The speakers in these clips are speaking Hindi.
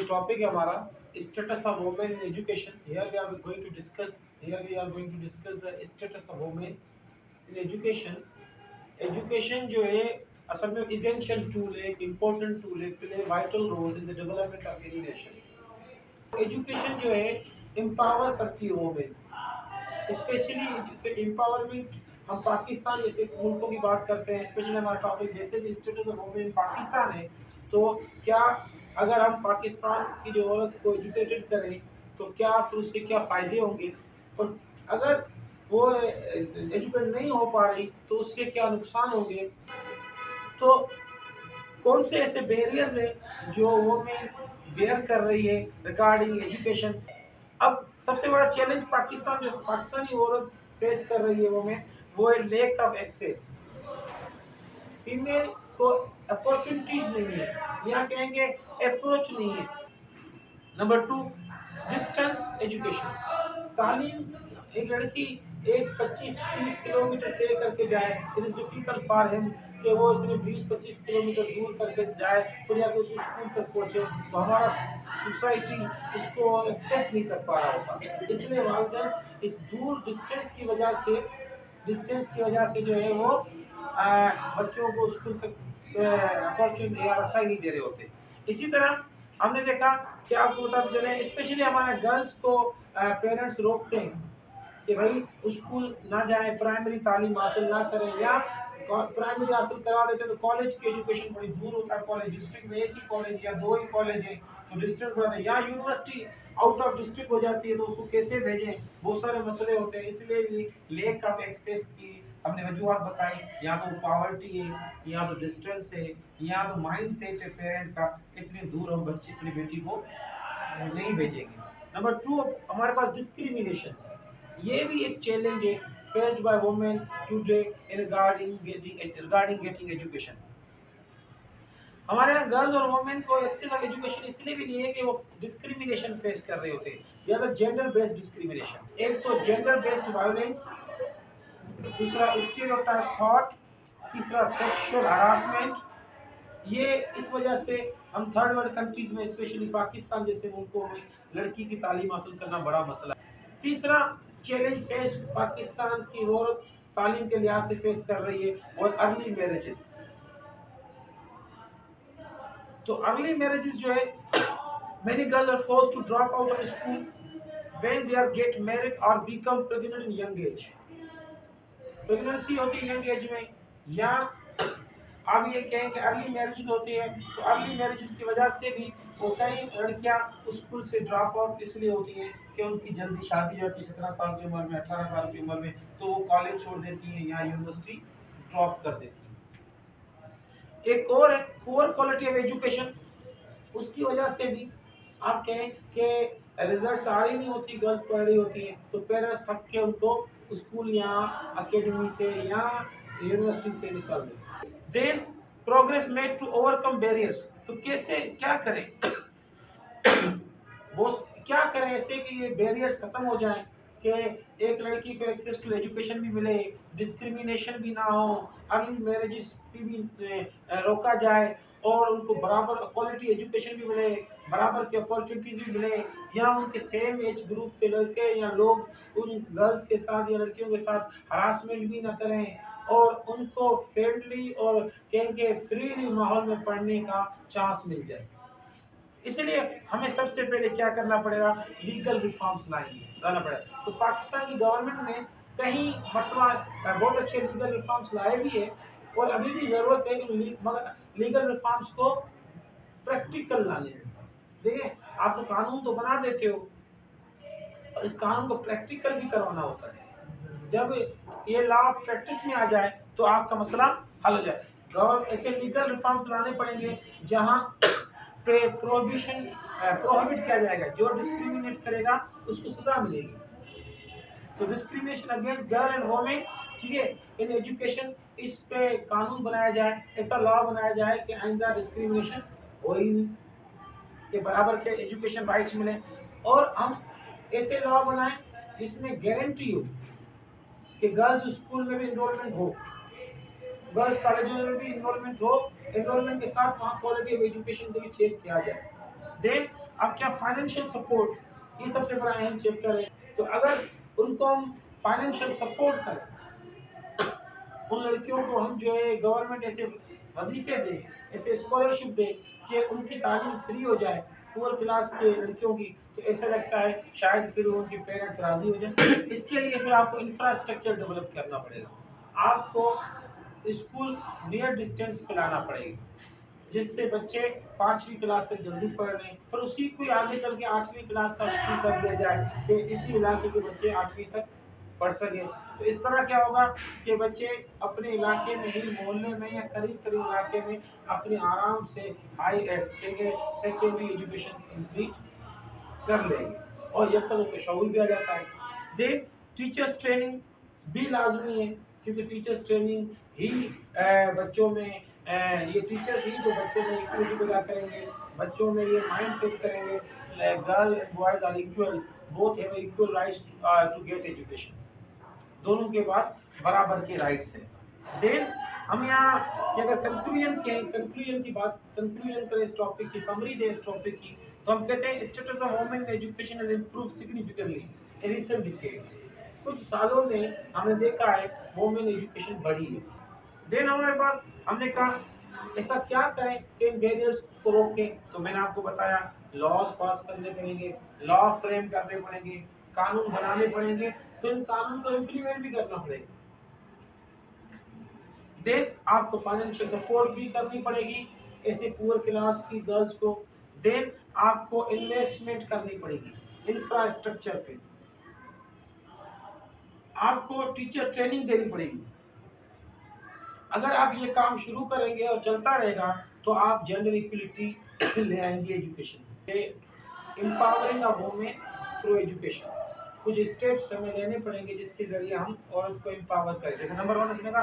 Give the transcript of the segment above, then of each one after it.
टॉपिक है हमारा status of women in education. Here we are going to discuss the status of women in education. Education जो है असल में इसेंशियल टूल है, एक इम्पोर्टेंट टूल है, play vital role in the development of any nation. Education जो है एम्पावर करती है वुमेन, स्पेशली एम्पावरमेंट। हम पाकिस्तान जैसे मुल्कों की बात करते हैं, स्पेशली हमारा टॉपिक जैसे भी स्टेटस ऑफ वुमेन इन पाकिस्तान है। तो क्या अगर हम पाकिस्तान की जो औरत को एजुकेटेड करें तो क्या फिर उससे क्या फ़ायदे होंगे, और अगर वो एजुकेट नहीं हो पा रही तो उससे क्या नुकसान होंगे। तो कौन से ऐसे बैरियर्स हैं जो वुमेन बेयर कर रही है रिगार्डिंग एजुकेशन। अब सबसे बड़ा चैलेंज पाकिस्तानी औरत फेस कर रही है वो है लेक ऑफ एक्सेस। फीमेल को अपॉर्चुनिटीज नहीं है, यहाँ कहेंगे अप्रोच नहीं है। Number two, distance education. तालीम एक लड़की एक 25-30 किलोमीटर तय करके जाए, it is difficult for him कि वो इतने 20-25 किलोमीटर दूर करके जाए फिर जाके उस स्कूल तक पहुंचे। तो हमारा सोसाइटी इसको एक्सेप्ट नहीं कर पा रहा होता, इसलिए वालिदैन इस दूर डिस्टेंस की वजह से जो है वो बच्चों को स्कूल तक अपॉर्चुनिटी या रसाई नहीं दे रहे होते। इसी तरह हमने देखा कि आपको बताते चले, स्पेशली हमारे गर्ल्स को पेरेंट्स रोकते हैं कि भाई स्कूल ना जाए, प्राइमरी तालीम हासिल ना करें, या प्राइमरी हासिल करवा देते तो कॉलेज की एजुकेशन बड़ी दूर होता है। कॉलेज डिस्ट्रिक्ट में एक ही कॉलेज या दो ही कॉलेज है तो डिस्ट्रिक्ट बढ़ाते हैं, या यूनिवर्सिटी आउट ऑफ डिस्ट्रिक्ट हो जाती है तो उसको कैसे भेजें, बहुत सारे मसले होते हैं। इसलिए भी लेक ऑफ एक्सेस की हमने वजूहत बताई, या तो पॉवर्टी है, या तो डिस्टेंस है, या तो माइंड सेट है पेरेंट का, इतनी दूर हम बच्ची अपनी बेटी को नहीं भेजेंगे। नंबर टू, हमारे पास डिस्क्रिमिनेशन, ये भी एक चैलेंज है faced by women today in regarding getting education. हमारे यहाँ गर्ल्स और वुमेन को एक्सेस ऑफ एजुकेशन इसलिए भी नहीं है कि वो डिस्क्रिमिनेशन फेस कर रहे होते हैं, या तो जेंडर बेस्ड डिस्क्रिमिनेशन। एक तो जेंडर बेस्ड वायलेंस, दूसरा स्टीरियोटाइप थॉट, तीसरा सेक्सुअल हरासमेंट। ये इस वजह से हम थर्ड वर्ल्ड कंट्रीज में स्पेशली पाकिस्तान जैसे मुल्कों में लड़की की तालीम हासिल करना बड़ा मसला है। तीसरा चैलेंज फेस पाकिस्तान की औरत तालीम के लिहाज से फेस कर रही है वो अर्ली मैरिजेस। तो अर्ली मैरिजेस जो है, many girls are forced to drop out of school when they are get married or become pregnant in young age। Pregnancy होती है यंग एज में, या अब ये कहें कि अर्ली मैरिजेस होती है, तो अर्ली मैरिजेस की वजह से भी वो कई लड़कियां स्कूल से ड्रॉप आउट इसलिए होती हैं कि उनकी जल्दी शादी हो जाती है 17 साल की उम्र में, 18 साल की उम्र में, तो वो कॉलेज छोड़ देती हैं या यूनिवर्सिटी ड्रॉप कर देती हैं। एक और है पुअर क्वालिटी ऑफ एजुकेशन, उसकी वजह से भी आप कहें कि रिजल्ट आ रही नहीं होती, गर्ल्स पढ़ रही होती हैं तो पेरेंट्स थक के उनको स्कूल या अकेडमी से या यूनिवर्सिटी से निकाल देते। Then progress made to overcome barriers, तो कैसे क्या करें वो क्या करें ऐसे कि ये बैरियर्स खत्म हो जाएं, कि एक लड़की को एक्सेस टू एजुकेशन भी मिले, डिस्क्रिमिनेशन भी ना हो, अर्ली मैरिजेस भी रोका जाए, और उनको बराबर क्वालिटी एजुकेशन भी मिले, बराबर की अपॉर्चुनिटीज भी मिले, या उनके सेम एज ग्रुप के लड़के या लोग उन गर्ल्स के साथ या लड़कियों के साथ हरासमेंट भी ना करें, और उनको फ्रेंडली और कहेंगे फ्रीली माहौल में पढ़ने का चांस मिल जाए। इसलिए हमें सबसे पहले क्या करना पड़ेगा, लीगल रिफॉर्म्स लाना पड़ेगा। तो पाकिस्तान की गवर्नमेंट ने कहीं मरतबा बहुत अच्छे लीगल रिफॉर्म्स लाए भी है, और अभी भी जरूरत है कि लीगल रिफॉर्म्स को प्रैक्टिकल लाने में। देखिए, आप तो कानून तो बना देते हो, और इस कानून को प्रैक्टिकल भी करवाना होता है। जब ये लॉ प्रैक्टिस में आ जाए तो आपका मसला हल हो जाए। ऐसे लीगल रिफॉर्म्स लाने पड़ेंगे जहां प्रोहिबिट किया जाएगा, जो डिस्क्रिमिनेट करेगा उसको सजा मिलेगी। तो discrimination against girl and women, ठीक है, इन एजुकेशन, इस पे कानून बनाया जाए, ऐसा लॉ बनाया जाए कि आइंदा डिस्क्रिमिनेशन हो ही नहीं, के बराबर के एजुकेशन राइट्स मिले। और हम ऐसे लॉ बनाएं जिसमें गारंटी हो कि गर्ल्स स्कूल में भी इनरोलमेंट हो, गर्ल्स कॉलेजों में भी इनरोलमेंट हो, इनरोलमेंट के साथ वहाँ क्वालिटी ऑफ एजुकेशन को भी चेक किया जाए। देन अब क्या फाइनेंशियल सपोर्ट, ये सबसे बड़ा अहम चैप्टर है। तो अगर उनको हम फाइनेंशियल सपोर्ट करें, उन लड़कियों को हम जो है गवर्नमेंट ऐसे वजीफे दे, ऐसे स्कॉलरशिप दे कि उनकी तालीम फ्री हो जाए पुअर क्लास के लड़कियों की, तो ऐसा लगता है शायद फिर उनके पेरेंट्स राजी हो जाए। इसके लिए फिर आपको इंफ्रास्ट्रक्चर डेवलप करना पड़ेगा, आपको स्कूल नियर डिस्टेंस पे लाना पड़ेगा, जिससे बच्चे 5वीं क्लास तक जल्दी पढ़ लें, फिर उसी को आगे चल के 8वीं क्लास का स्कूल कर दिया जाए कि इसी इलाके के बच्चे 8वीं तक पढ़ सके। तो इस तरह क्या होगा कि बच्चे अपने इलाके में ही, मोहल्ले में या करीब करीब इलाके में अपने आराम से हाई सेकेंडरी एजुकेशन कंप्लीट कर लेंगे और जब तक उनको शौक भी आ जाता है। देन टीचर्स ट्रेनिंग भी लाजमी है, क्योंकि टीचर्स ट्रेनिंग ही बच्चों में ये टीचर्स ही जो बच्चे में इक्वलिटी पैदा करेंगे, बच्चों में ये माइंड सेट करेंगे girl and boys are equal, both have equal rights to get education, दोनों के पास बराबर के राइट्स हैं। देन हम यहाँ कि अगर कंक्लूजन की बात, कंक्लूजन करें इस टॉपिक की, समरी दे इस टॉपिक की, तो हम कहते हैं status of women in education has improved significantly in recent decades. कुछ सालों में हमने देखा है वुमेन एजुकेशन बढ़ी है। देन हमारे पास हमने कहा ऐसा क्या करें कि इन बैरियर्स को रोकें, तो मैंने आपको बताया लॉज पास करने पड़ेंगे, लॉ फ्रेम करने पड़ेंगे, कानून बनाने पड़ेंगे, तो इन कानून को इम्प्लीमेंट भी करना पड़ेगा। देन आपको फाइनेंशियल सपोर्ट भी करनी पड़ेगी ऐसे पुअर क्लास की गर्ल्स को। देन आपको इन्वेस्टमेंट करनी पड़ेगी इंफ्रास्ट्रक्चर पे, आपको टीचर ट्रेनिंग देनी पड़ेगी। अगर आप ये काम शुरू करेंगे और चलता रहेगा तो आप जेंडर इक्वलिटी ले आएंगे education, empowering a women through education. कुछ स्टेप्स हमें लेने पड़ेंगे जिसके जरिए हम औरत को एम्पावर करें। जैसे नंबर 1 इसमें का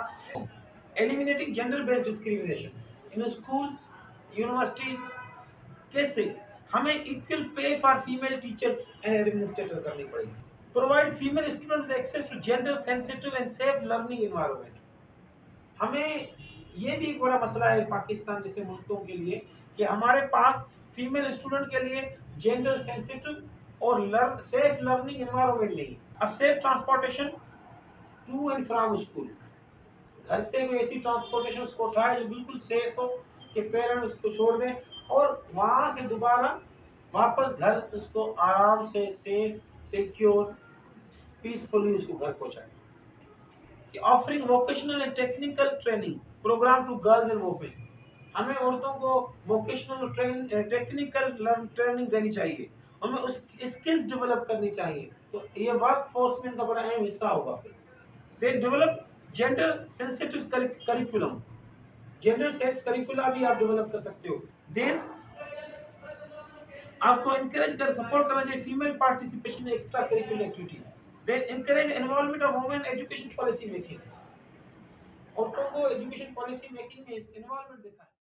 eliminating gender based discrimination in schools universities. कैसे? हमें equal pay for female teachers and administrator करनी पड़ेगी। Provide female students access to gender sensitive and safe learning environment. हमें ये भी एक बड़ा मसला है पाकिस्तान जैसे मुल्कों के लिए कि हमारे पास फीमेल स्टूडेंट के लिए जेंडर सेंसिटिव और सेफ लर्निंग एनवायरनमेंट नहीं। अब safe transportation to and from school, घर से कोई ऐसी ट्रांसपोर्टेशन उसको उठाए जो बिल्कुल सेफ हो कि पेरेंट्स उसको छोड़ दें और वहां से दोबारा वापस घर उसको आराम से सेफ सिक्योर पीसफुली उसको घर पहुंचाए। Offering vocational and technical training program to girls and women. हमें औरतों को वोकेशनल टेक्निकल ट्रेनिंग देनी चाहिए, हमें उस स्किल्स डेवलप करनी चाहिए, तो ये वर्क फोर्स में इनका बड़ा अहम हिस्सा होगा। फिर they develop gender sensitive curriculum, gender sense करिकुला भी आप डेवलप कर सकते हो। देन आपको इनकरेज कर सपोर्ट करना चाहिए female participation in extra curricular activities. Then encourage involvement of women education policy making. औरतों को एजुकेशन पॉलिसी मेकिंग में इन्वॉल्वमेंट दिखाएं।